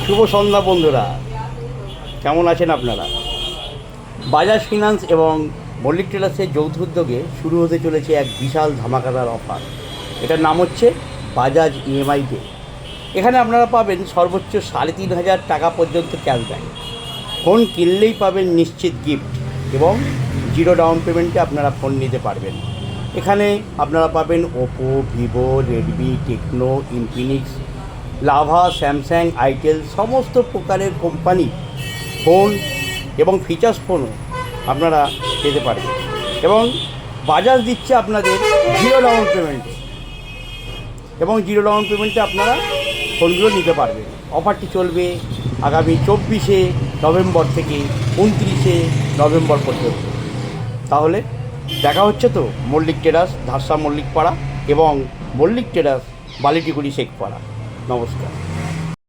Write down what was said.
শুভ সন্ধ্যা বন্ধুরা, কেমন আছেন আপনারা? বাজাজ ফিনান্স এবং মল্লিক ট্রেডার্সের যৌথ উদ্যোগে শুরু হতে চলেছে এক বিশাল ধামাকাদার অফার। এটার নাম হচ্ছে বাজাজ ইএমআই ডে। এখানে আপনারা পাবেন সর্বোচ্চ ৩,৫০০ টাকা পর্যন্ত ক্যাশব্যাক। ফোন কিনলেই পাবেন নিশ্চিত গিফট এবং জিরো ডাউন পেমেন্টে আপনারা ফোন নিতে পারবেন। এখানে আপনারা পাবেন Oppo, Vivo, Redmi, Tecno, Infinix, Lava, Samsung, itel সমস্ত প্রকারের কোম্পানি ফোন এবং ফিচার্স ফোনও আপনারা পেতে পারবেন। এবং বাজাজ দিচ্ছে আপনাদের জিরো ডাউন পেমেন্টে আপনারা ফোনগুলো নিতে পারবেন। অফারটি চলবে আগামী 24শে নভেম্বর থেকে 29শে নভেম্বর পর্যন্ত। তাহলে দেখা হচ্ছে তো মল্লিক ট্রেডার্স, ধারসা মল্লিক পাড়া এবং মল্লিক ট্রেডার্স, বালিটিগুড়ি শেখপাড়া। নমস্কার।